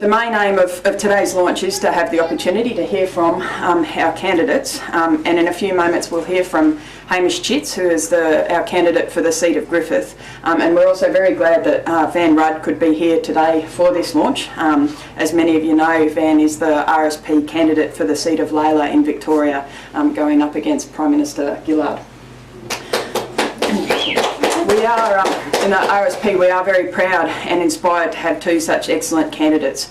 The main aim of today's launch is to have the opportunity to hear from our candidates, and in a few moments we'll hear from Hamish Chitts, who is our candidate for the seat of Griffith, and we're also very glad that Van Rudd could be here today for this launch. As many of you know, Van is the RSP candidate for the seat of Layla in Victoria, going up against Prime Minister Gillard. We are, in the RSP, we are very proud and inspired to have two such excellent candidates.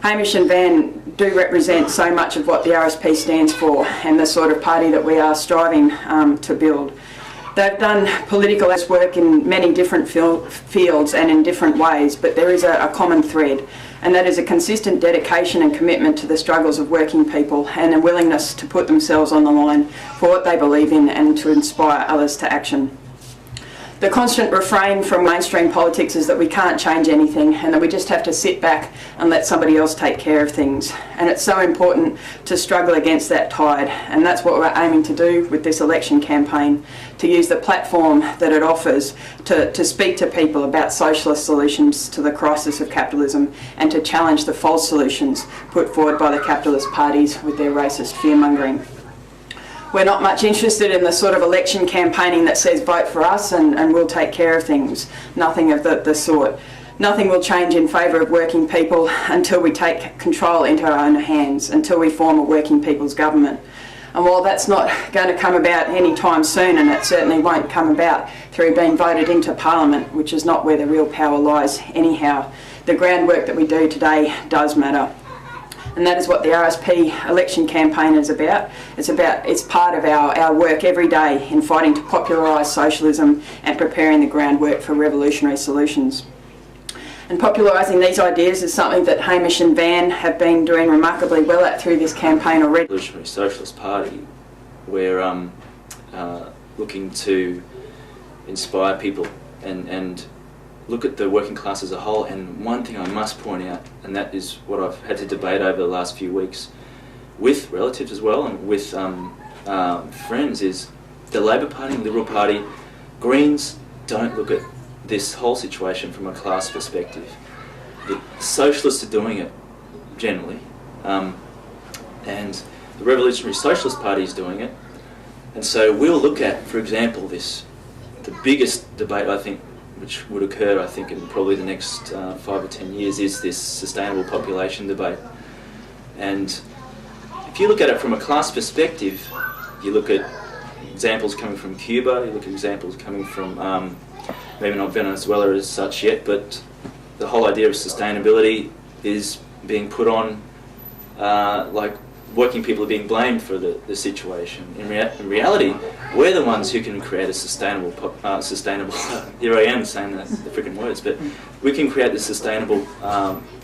Hamish and Van do represent so much of what the RSP stands for and the sort of party that we are striving to build. They've done political work in many different fields and in different ways, but there is a common thread, and that is a consistent dedication and commitment to the struggles of working people and a willingness to put themselves on the line for what they believe in and to inspire others to action. The constant refrain from mainstream politics is that we can't change anything and that we just have to sit back and let somebody else take care of things. And it's so important to struggle against that tide, and that's what we're aiming to do with this election campaign, to use the platform that it offers to speak to people about socialist solutions to the crisis of capitalism and to challenge the false solutions put forward by the capitalist parties with their racist fear-mongering. We're not much interested in the sort of election campaigning that says vote for us and we'll take care of things. Nothing of the sort. Nothing will change in favour of working people until we take control into our own hands, until we form a working people's government. And while that's not going to come about any time soon, and it certainly won't come about through being voted into Parliament, which is not where the real power lies anyhow, the groundwork that we do today does matter. And that is what the RSP election campaign is about. It's part of our work every day in fighting to popularise socialism and preparing the groundwork for revolutionary solutions. And popularising these ideas is something that Hamish and Van have been doing remarkably well at through this campaign already. Revolutionary Socialist Party, we're looking to inspire people and look at the working class as a whole. And one thing I must point out, and that is what I've had to debate over the last few weeks with relatives as well and with friends, is the Labor Party and Liberal Party, Greens don't look at this whole situation from a class perspective. The Socialists are doing it generally, and the Revolutionary Socialist Party is doing it. And so we'll look at, for example, the biggest debate I think which would occur, I think, in probably the next 5 or 10 years, is this sustainable population debate. And if you look at it from a class perspective, you look at examples coming from Cuba, you look at examples coming from, maybe not Venezuela as such yet, but the whole idea of sustainability is being put on, like working people are being blamed for the situation. In reality, we're the ones who can create a sustainable, here I am saying the freaking words, but we can create the sustainable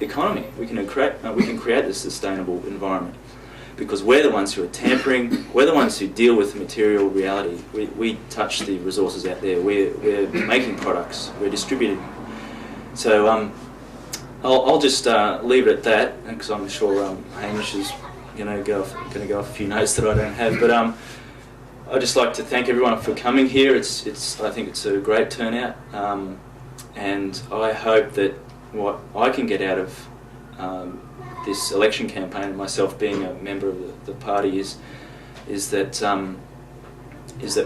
economy. We can create this sustainable environment, because we're the ones who are tampering, we're the ones who deal with material reality. We touch the resources out there, we're making products, we're distributing them. So I'll just leave it at that, because I'm sure Hamish is going to go off a few notes that I don't have, but I'd just like to thank everyone for coming here. I think it's a great turnout, and I hope that what I can get out of this election campaign, and myself being a member of the party, is that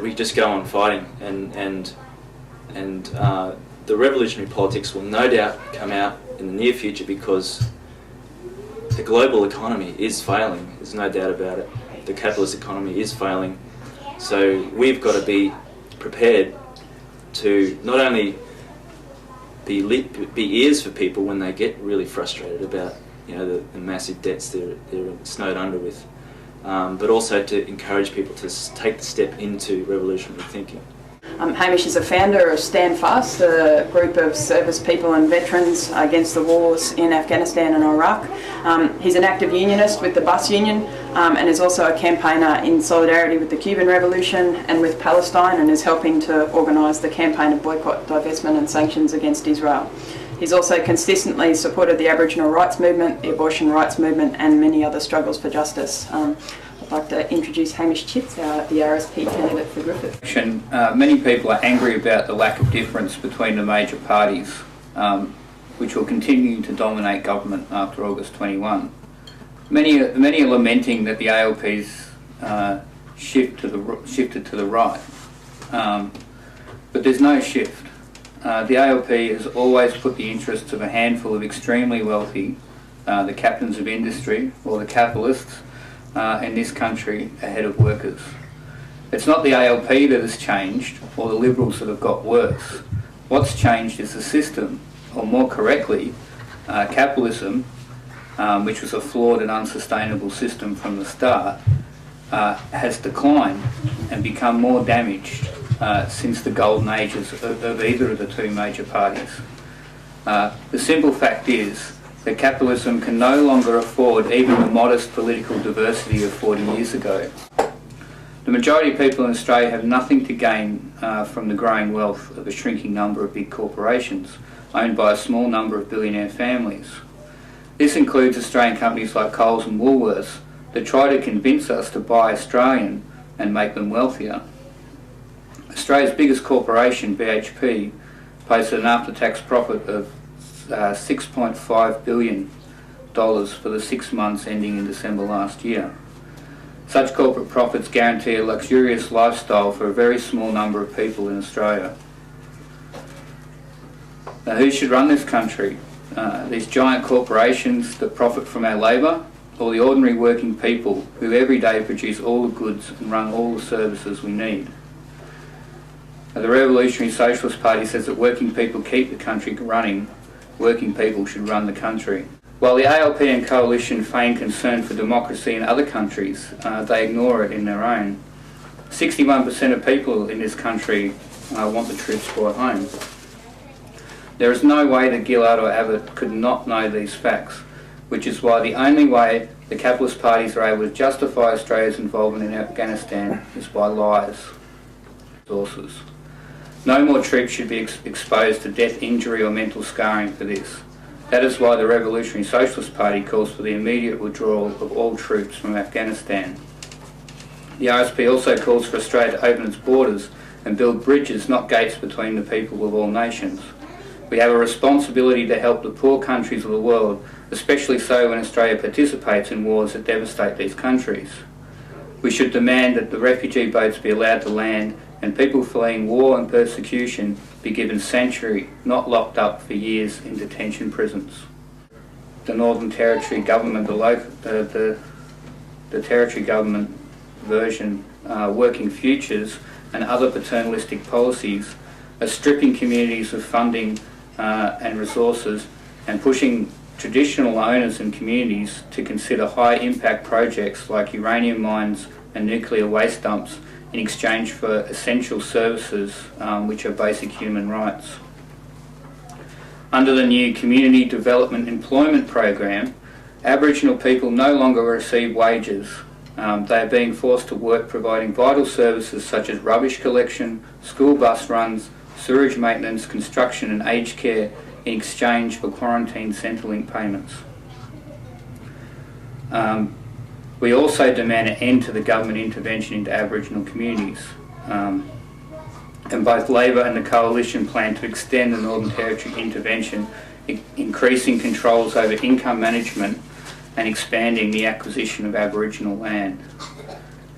we just go on fighting, and the revolutionary politics will no doubt come out in the near future, because the global economy is failing, there's no doubt about it. The capitalist economy is failing. So we've got to be prepared to not only be ears for people when they get really frustrated about the massive debts they're snowed under with, but also to encourage people to take the step into revolutionary thinking. Hamish is a founder of Stand Fast, a group of service people and veterans against the wars in Afghanistan and Iraq. He's an active unionist with the bus union, and is also a campaigner in solidarity with the Cuban Revolution and with Palestine, and is helping to organise the campaign of boycott, divestment and sanctions against Israel. He's also consistently supported the Aboriginal rights movement, the abortion rights movement, and many other struggles for justice. I'd like to introduce Hamish Chitts, the RSP candidate for Griffith. Many people are angry about the lack of difference between the major parties. which will continue to dominate government after August 21. Many are lamenting that the ALP's shifted to the right, but there's no shift. The ALP has always put the interests of a handful of extremely wealthy, the captains of industry or the capitalists in this country ahead of workers. It's not the ALP that has changed or the Liberals that have got worse. What's changed is the system, or more correctly, capitalism, which was a flawed and unsustainable system from the start, has declined and become more damaged since the golden ages of either of the two major parties. The simple fact is that capitalism can no longer afford even the modest political diversity of 40 years ago. The majority of people in Australia have nothing to gain from the growing wealth of a shrinking number of big corporations owned by a small number of billionaire families. This includes Australian companies like Coles and Woolworths that try to convince us to buy Australian and make them wealthier. Australia's biggest corporation, BHP, posted an after-tax profit of $6.5 billion for the 6 months ending in December last year. Such corporate profits guarantee a luxurious lifestyle for a very small number of people in Australia. Now, who should run this country? These giant corporations that profit from our labour, or the ordinary working people who every day produce all the goods and run all the services we need? The Revolutionary Socialist Party says that working people keep the country running, working people should run the country. While the ALP and Coalition feign concern for democracy in other countries, they ignore it in their own. 61% of people in this country want the troops brought home. There is no way that Gillard or Abbott could not know these facts, which is why the only way the capitalist parties are able to justify Australia's involvement in Afghanistan is by lies. Sources. No more troops should be exposed to death, injury or mental scarring for this. That is why the Revolutionary Socialist Party calls for the immediate withdrawal of all troops from Afghanistan. The RSP also calls for Australia to open its borders and build bridges, not gates, between the people of all nations. We have a responsibility to help the poor countries of the world, especially so when Australia participates in wars that devastate these countries. We should demand that the refugee boats be allowed to land and people fleeing war and persecution be given sanctuary, not locked up for years in detention prisons. The Northern Territory government, the Territory government version, Working Futures and other paternalistic policies are stripping communities of funding and resources and pushing traditional owners and communities to consider high impact projects like uranium mines and nuclear waste dumps in exchange for essential services which are basic human rights. Under the new Community Development Employment Program, Aboriginal people no longer receive wages. They are being forced to work providing vital services such as rubbish collection, school bus runs, sewerage maintenance, construction and aged care in exchange for quarantine Centrelink payments. We also demand an end to the government intervention into Aboriginal communities. And both Labor and the Coalition plan to extend the Northern Territory intervention, increasing controls over income management and expanding the acquisition of Aboriginal land.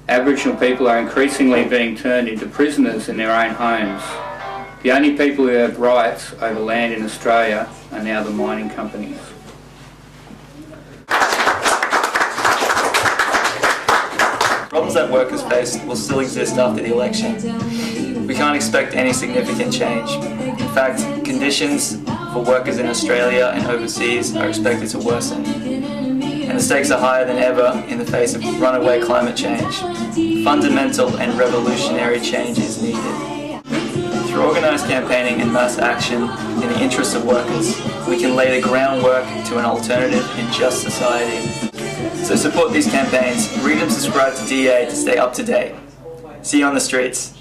Aboriginal people are increasingly being turned into prisoners in their own homes. The only people who have rights over land in Australia are now the mining companies. Problems that workers face will still exist after the election. We can't expect any significant change. In fact, conditions for workers in Australia and overseas are expected to worsen. And the stakes are higher than ever in the face of runaway climate change. Fundamental and revolutionary change is needed. Through organised campaigning and mass action in the interests of workers, we can lay the groundwork to an alternative and just society. So support these campaigns, read and subscribe to DA to stay up to date. See you on the streets.